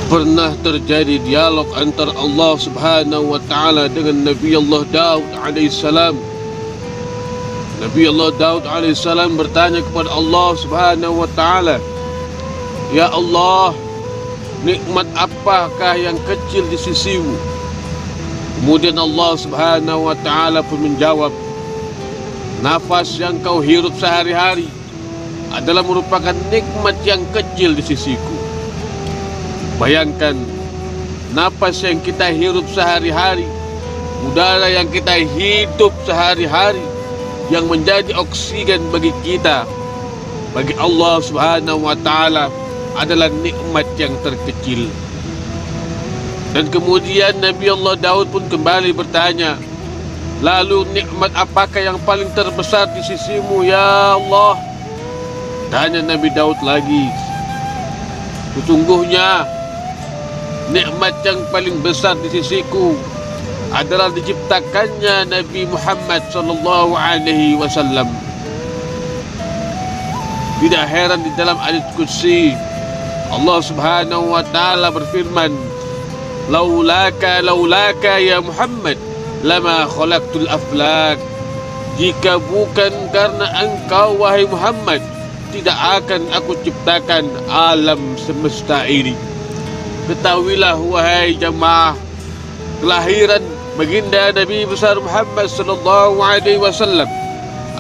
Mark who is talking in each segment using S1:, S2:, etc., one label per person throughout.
S1: pernah terjadi dialog antara Allah Subhanahu wa taala dengan Nabi Allah Daud alaihissalam. Nabi Allah Daud alaihissalam bertanya kepada Allah Subhanahu wa taala, "Ya Allah, nikmat apakah yang kecil di sisimu?" Kemudian Allah Subhanahu wa taala pun menjawab, "Nafas yang kau hirup sehari-hari adalah merupakan nikmat yang kecil di sisiku." Bayangkan, nafas yang kita hirup sehari-hari, udara yang kita hidup sehari-hari, yang menjadi oksigen bagi kita, bagi Allah Subhanahu wa taala adalah nikmat yang terkecil. Dan kemudian Nabi Allah Daud pun kembali bertanya, "Lalu nikmat apakah yang paling terbesar di sisimu, ya Allah?" Tanya Nabi Daud lagi, "Sesungguhnya nikmat yang paling besar di sisiku adalah diciptakannya Nabi Muhammad sallallahu alaihi wasallam." Tidak heran di dalam ayat Qudsi Allah Subhanahu wa taala berfirman, laulaka ya Muhammad lama khalaqtul aflak." Jika bukan karena engkau wahai Muhammad, tidak akan aku ciptakan alam semesta ini. Ketahuilah wahai jamaah, kelahiran baginda Nabi besar Muhammad sallallahu alaihi wasallam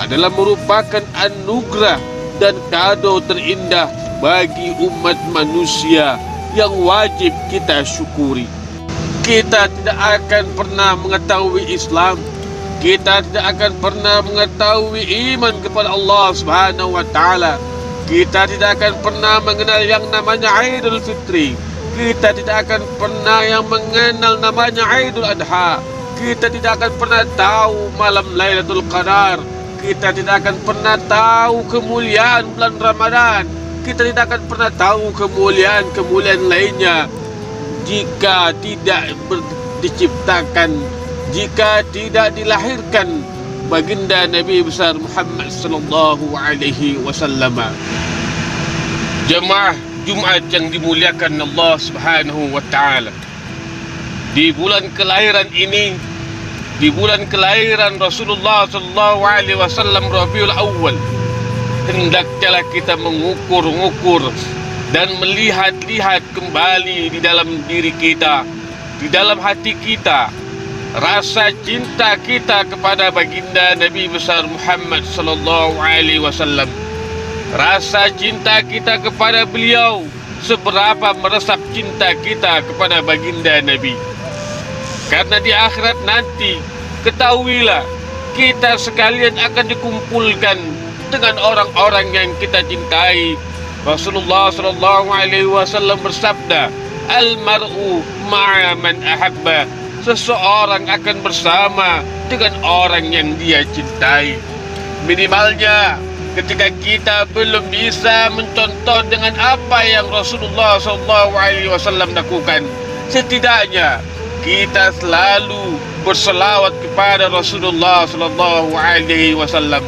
S1: adalah merupakan anugerah dan kado terindah bagi umat manusia yang wajib kita syukuri. Kita tidak akan pernah mengetahui Islam, kita tidak akan pernah mengetahui iman kepada Allah Subhanahu wa taala, kita tidak akan pernah mengenal yang namanya Idul Fitri, kita tidak akan pernah yang mengenal namanya Idul Adha, kita tidak akan pernah tahu malam Lailatul Qadar, kita tidak akan pernah tahu kemuliaan bulan Ramadan, kita tidak akan pernah tahu kemuliaan lainnya jika tidak diciptakan, jika tidak dilahirkan baginda Nabi besar Muhammad sallallahu alaihi wasallam. Jemaah Jumat yang dimuliakan Allah Subhanahu wa taala, di bulan kelahiran ini, di bulan kelahiran Rasulullah sallallahu alaihi wasallam Rabiul Awal, hendaklah kita mengukur-ngukur dan melihat-lihat kembali di dalam diri kita, di dalam hati kita, rasa cinta kita kepada baginda Nabi besar Muhammad sallallahu alaihi wasallam. Rasa cinta kita kepada beliau, seberapa meresap cinta kita kepada baginda Nabi. Karena di akhirat nanti, ketahuilah, kita sekalian akan dikumpulkan dengan orang-orang yang kita cintai. Rasulullah sallallahu alaihi wasallam bersabda, "Al-mar'u ma'a man ahabba." Seseorang akan bersama dengan orang yang dia cintai. Minimalnya ketika kita belum bisa mencontoh dengan apa yang Rasulullah sallallahu alaihi wasallam lakukan, setidaknya kita selalu berselawat kepada Rasulullah sallallahu alaihi wasallam.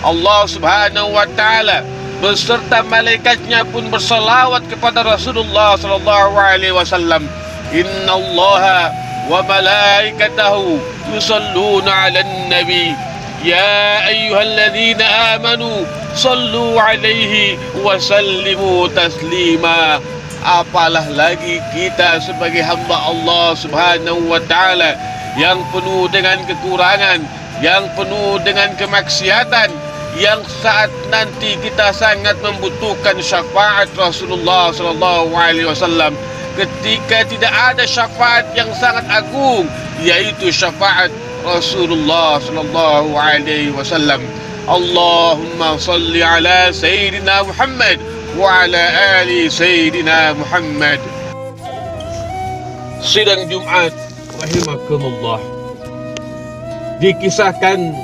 S1: Allah Subhanahu wa taala beserta malaikatnya pun berselawat kepada Rasulullah sallallahu alaihi wasallam. Innallaha wa malaikatahu yusalluna 'alan nabi ya ayyuhalladzina amanu sallu 'alaihi wa sallimu taslima. Apalah lagi kita sebagai hamba Allah Subhanahu wa taala yang penuh dengan kekurangan, yang penuh dengan kemaksiatan, yang saat nanti kita sangat membutuhkan syafaat Rasulullah sallallahu alaihi wasallam, ketika tidak ada syafaat yang sangat agung, yaitu syafaat Rasulullah sallallahu alaihi wasallam. Allahumma salli ala sayyidina Muhammad wa ala ali sayyidina Muhammad. Sidang Jumat rahimakumullah, dikisahkan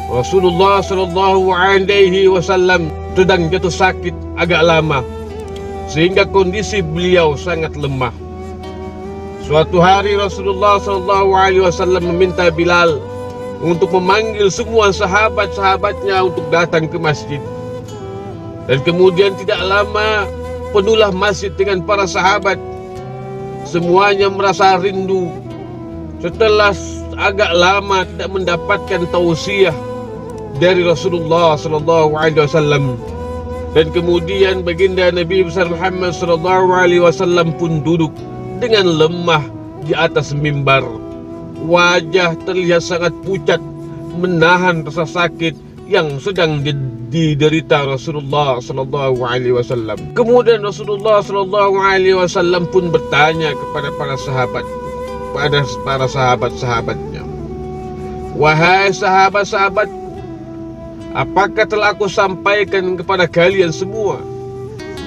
S1: Rasulullah sallallahu alaihi wasallam sedang jatuh sakit agak lama, sehingga kondisi beliau sangat lemah. Suatu hari Rasulullah sallallahu alaihi wasallam meminta Bilal untuk memanggil semua sahabat-sahabatnya untuk datang ke masjid. Dan kemudian tidak lama penuhlah masjid dengan para sahabat. Semuanya merasa rindu setelah agak lama tidak mendapatkan tausiah dari Rasulullah sallallahu alaihi wasallam. Dan kemudian baginda Nabi besar Muhammad sallallahu alaihi wasallam pun duduk dengan lemah di atas mimbar. Wajah terlihat sangat pucat, menahan rasa sakit yang sedang diderita Rasulullah sallallahu alaihi wasallam. Kemudian Rasulullah sallallahu alaihi wasallam pun bertanya kepada para sahabatnya, "Wahai sahabat-sahabatku, apakah telah aku sampaikan kepada kalian semua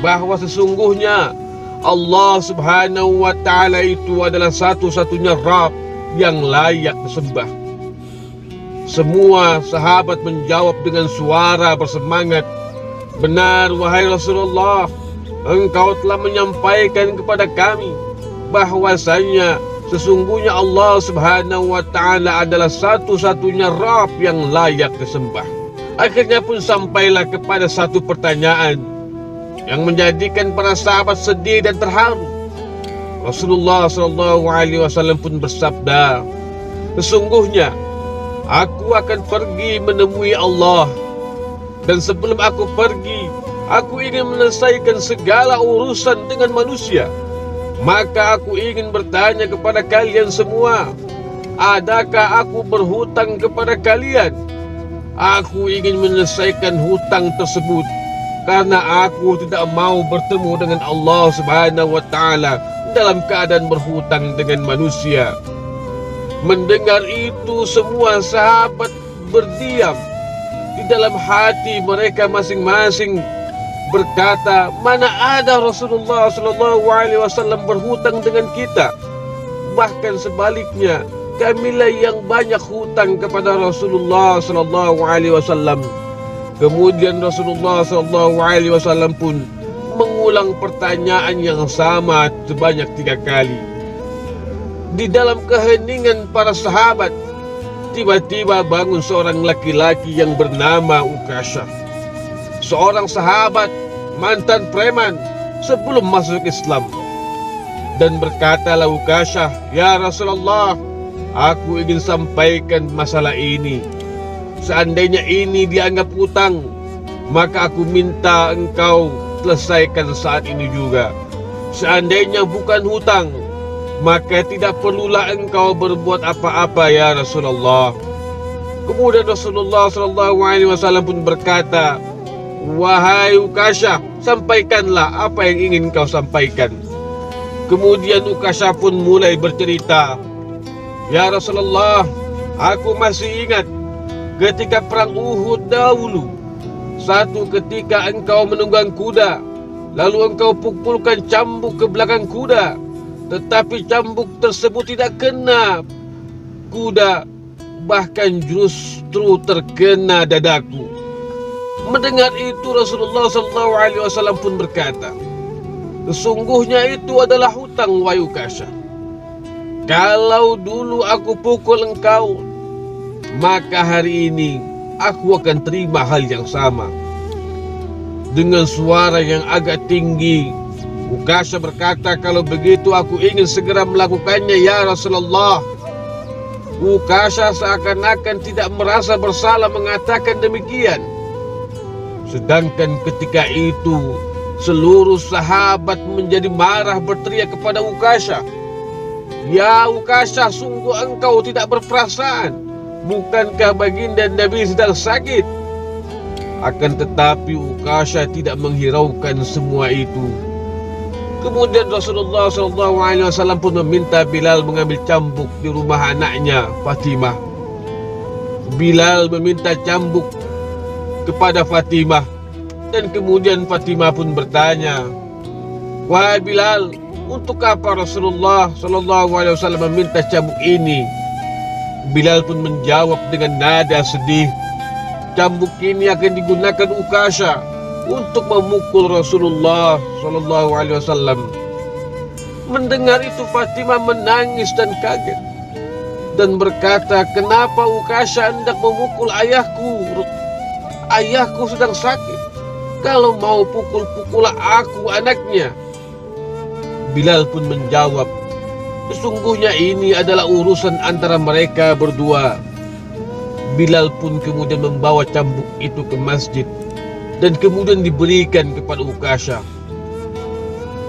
S1: bahwa sesungguhnya Allah subhanahu wa ta'ala itu adalah satu-satunya Rabb yang layak disembah?" Semua sahabat menjawab dengan suara bersemangat, "Benar wahai Rasulullah, engkau telah menyampaikan kepada kami bahwasanya sesungguhnya Allah subhanahu wa ta'ala adalah satu-satunya Rabb yang layak disembah." Akhirnya pun sampailah kepada satu pertanyaan yang menjadikan para sahabat sedih dan terharu. Rasulullah SAW pun bersabda, "Sesungguhnya aku akan pergi menemui Allah, dan sebelum aku pergi, aku ingin menyelesaikan segala urusan dengan manusia. Maka aku ingin bertanya kepada kalian semua, adakah aku berhutang kepada kalian? Aku ingin menyelesaikan hutang tersebut, karena aku tidak mau bertemu dengan Allah subhanahu wa ta'ala dalam keadaan berhutang dengan manusia." Mendengar itu, semua sahabat berdiam. Di dalam hati mereka masing-masing berkata, "Mana ada Rasulullah sallallahu alaihi wasallam berhutang dengan kita. Bahkan sebaliknya, kamilah yang banyak hutang kepada Rasulullah sallallahu alaihi wasallam." Kemudian Rasulullah sallallahu alaihi wasallam pun mengulang pertanyaan yang sama sebanyak 3 kali. Di dalam keheningan para sahabat, tiba-tiba bangun seorang laki-laki yang bernama Ukasyah, seorang sahabat mantan preman sebelum masuk Islam. Dan berkatalah Ukasyah, "Ya Rasulullah, aku ingin sampaikan masalah ini. Seandainya ini dianggap hutang, maka aku minta engkau selesaikan saat ini juga. Seandainya bukan hutang, maka tidak perlulah engkau berbuat apa-apa ya Rasulullah." Kemudian Rasulullah SAW pun berkata, "Wahai Ukasyah, sampaikanlah apa yang ingin kau sampaikan." Kemudian Ukasyah pun mulai bercerita, "Ya Rasulullah, aku masih ingat ketika perang Uhud dahulu. Satu ketika engkau menunggang kuda, lalu engkau pukulkan cambuk ke belakang kuda, tetapi cambuk tersebut tidak kena kuda, bahkan justru terkena dadaku." Mendengar itu, Rasulullah SAW pun berkata, "Sesungguhnya itu adalah hutang wahai Ukasyah. Kalau dulu aku pukul engkau, maka hari ini aku akan terima hal yang sama." Dengan suara yang agak tinggi, Ukasyah berkata, "Kalau begitu aku ingin segera melakukannya ya Rasulullah." Ukasyah seakan-akan tidak merasa bersalah mengatakan demikian. Sedangkan ketika itu seluruh sahabat menjadi marah, berteriak kepada Ukasyah, "Ya Ukasyah, sungguh engkau tidak berperasaan. Bukankah baginda Nabi sedang sakit?" Akan tetapi Ukasyah tidak menghiraukan semua itu. Kemudian Rasulullah SAW pun meminta Bilal mengambil cambuk di rumah anaknya Fatimah. Bilal meminta cambuk kepada Fatimah, dan kemudian Fatimah pun bertanya, "Wahai Bilal, untuk apa Rasulullah SAW meminta cambuk ini?" Bilal pun menjawab dengan nada sedih, "Cambuk ini akan digunakan Ukasyah untuk memukul Rasulullah SAW." Mendengar itu, Fatimah menangis dan kaget dan berkata, "Kenapa Ukasyah hendak memukul ayahku? Ayahku sedang sakit." Kalau mau pukul-pukullah aku anaknya. Bilal pun menjawab, sesungguhnya ini adalah urusan antara mereka berdua. Bilal pun kemudian membawa cambuk itu ke masjid dan kemudian diberikan kepada Ukasha.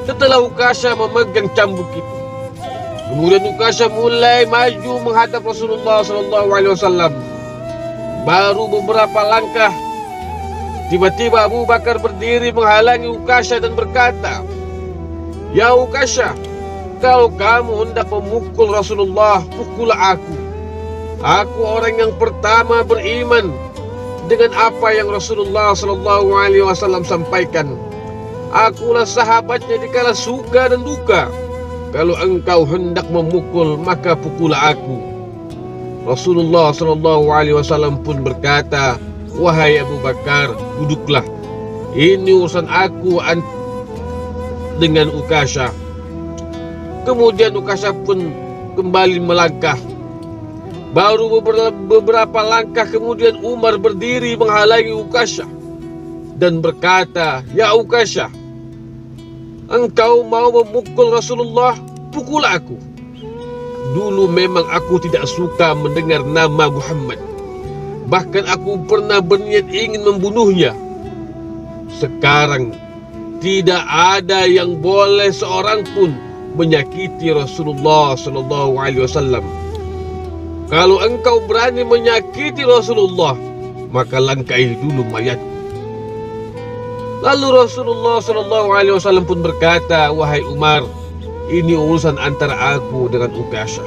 S1: Setelah Ukasha memegang cambuk itu, kemudian Ukasha mulai maju menghadap Rasulullah SAW. Baru beberapa langkah, tiba-tiba Abu Bakar berdiri menghalangi Ukasha dan berkata, "Ya Ukasha, kalau kamu hendak memukul Rasulullah, pukullah aku. Aku orang yang pertama beriman dengan apa yang Rasulullah SAW sampaikan. Akulah sahabatnya di kala suka dan duka. Kalau engkau hendak memukul, maka pukullah aku." Rasulullah SAW pun berkata, "Wahai Abu Bakar, duduklah. Ini urusan aku dengan Ukasha." Kemudian Ukasha pun kembali melangkah. Baru beberapa langkah kemudian Umar berdiri menghalangi Ukasha dan berkata, "Ya Ukasha, engkau mau memukul Rasulullah, pukul aku. Dulu memang aku tidak suka mendengar nama Muhammad. Bahkan aku pernah berniat ingin membunuhnya. Sekarang tidak ada yang boleh seorang pun menyakiti Rasulullah SAW. Kalau engkau berani menyakiti Rasulullah, maka langkahi dulu mayat." Lalu Rasulullah SAW pun berkata, "Wahai Umar, ini urusan antara aku dengan Ukasha."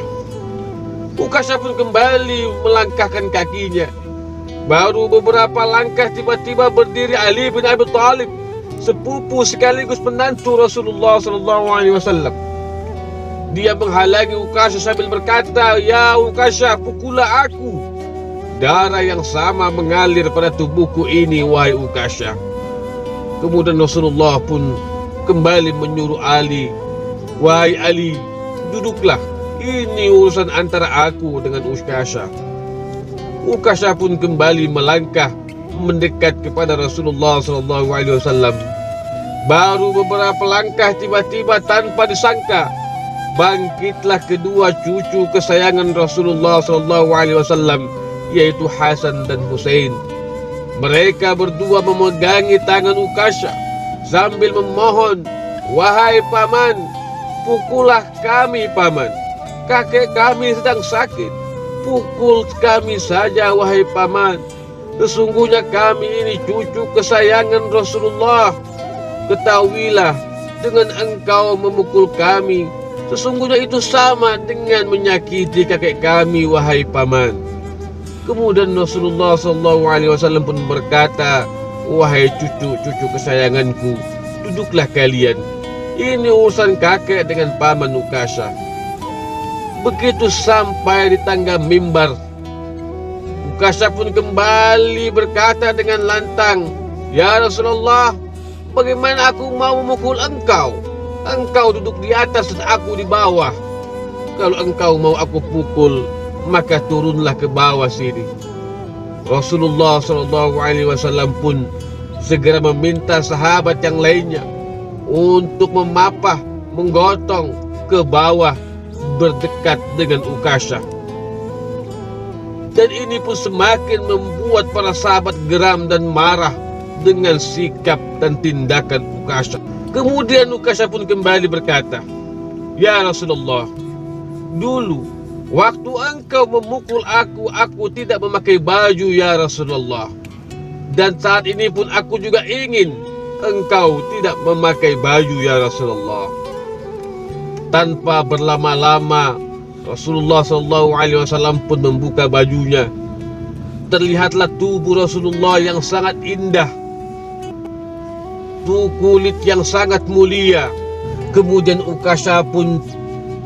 S1: Ukasha pun kembali melangkahkan kakinya. Baru beberapa langkah tiba-tiba berdiri Ali bin Abi Thalib, sepupu sekaligus menantu Rasulullah SAW. Dia menghalangi Ukasha sambil berkata, "Ya Ukasha, pukullah aku. Darah yang sama mengalir pada tubuhku ini, wahai Ukasha." Kemudian Rasulullah pun kembali menyuruh Ali, "Wahai Ali, duduklah. Ini urusan antara aku dengan Ukasha." Ukasha pun kembali melangkah mendekat kepada Rasulullah SAW. Baru beberapa langkah tiba-tiba tanpa disangka, bangkitlah kedua cucu kesayangan Rasulullah SAW, yaitu Hasan dan Husain. Mereka berdua memegangi tangan Ukasha sambil memohon, "Wahai paman, pukullah kami paman. Kakek kami sedang sakit. Pukul kami saja wahai paman. Sesungguhnya kami ini cucu kesayangan Rasulullah. Ketahuilah, dengan engkau memukul kami, sesungguhnya itu sama dengan menyakiti kakek kami wahai paman." Kemudian Rasulullah SAW pun berkata, "Wahai cucu-cucu kesayanganku, duduklah kalian. Ini urusan kakek dengan paman Ukasha." Begitu sampai di tangga mimbar, Ukasha pun kembali berkata dengan lantang, "Ya Rasulullah, bagaimana aku mau memukul engkau? Engkau duduk di atas dan aku di bawah. Kalau engkau mau aku pukul, maka turunlah ke bawah sini." Rasulullah SAW pun segera meminta sahabat yang lainnya untuk memapah, menggotong ke bawah berdekat dengan Ukasha. Dan ini pun semakin membuat para sahabat geram dan marah dengan sikap dan tindakan Ukasha. Kemudian Ukasha pun kembali berkata, "Ya Rasulullah, dulu waktu engkau memukul aku tidak memakai baju ya Rasulullah. Dan saat ini pun aku juga ingin engkau tidak memakai baju ya Rasulullah." Tanpa berlama-lama, Rasulullah SAW pun membuka bajunya. Terlihatlah tubuh Rasulullah yang sangat indah, kulit yang sangat mulia. Kemudian Ukasha pun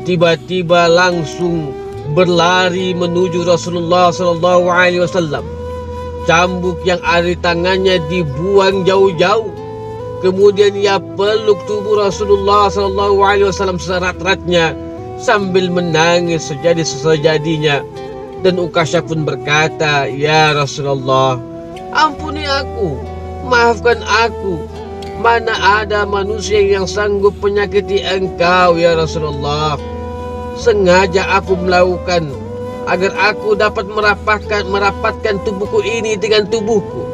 S1: tiba-tiba langsung berlari menuju Rasulullah SAW. Cambuk yang ada di tangannya dibuang jauh-jauh. Kemudian ia peluk tubuh Rasulullah SAW serat-eratnya sambil menangis sejadi-sejadinya. Dan Ukasha pun berkata, "Ya Rasulullah, ampuni aku.
S2: maafkan aku. Mana ada manusia yang sanggup menyakiti engkau ya Rasulullah. Sengaja aku melakukan agar aku dapat merapatkan tubuhku ini dengan tubuhku.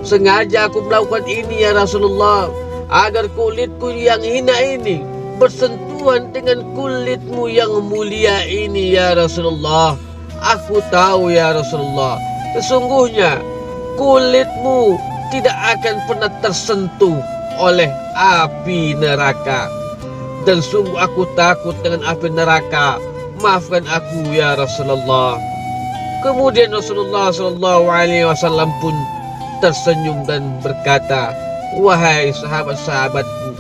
S2: Sengaja aku melakukan ini ya Rasulullah, agar kulitku yang hina ini bersentuhan dengan kulitmu yang mulia ini ya Rasulullah. Aku tahu ya Rasulullah, sesungguhnya kulitmu tidak akan pernah tersentuh oleh api neraka. Dan sungguh aku takut dengan api neraka. Maafkan aku ya Rasulullah. Kemudian Rasulullah SAW pun tersenyum dan berkata, wahai sahabat-sahabatku,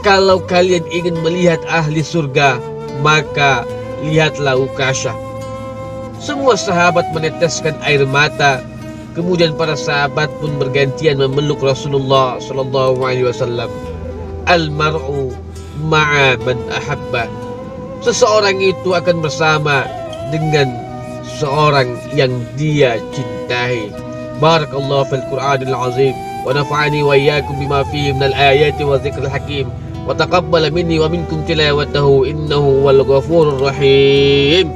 S2: kalau kalian ingin melihat ahli surga, maka lihatlah Ukasyah. Semua sahabat meneteskan air mata. Kemudian para sahabat pun bergantian memeluk Rasulullah SAW. Al-mar'u ma'a man ahabba. Seseorang itu akan bersama dengan seorang yang dia cintai. Barakallahu fil Qur'anil azim wa nafa'ani wa iyyakum bima fihi minal ayati wa dzikril hakim wa taqabbala minni wa minkum tilawatahu innahu wal ghafurur rahim.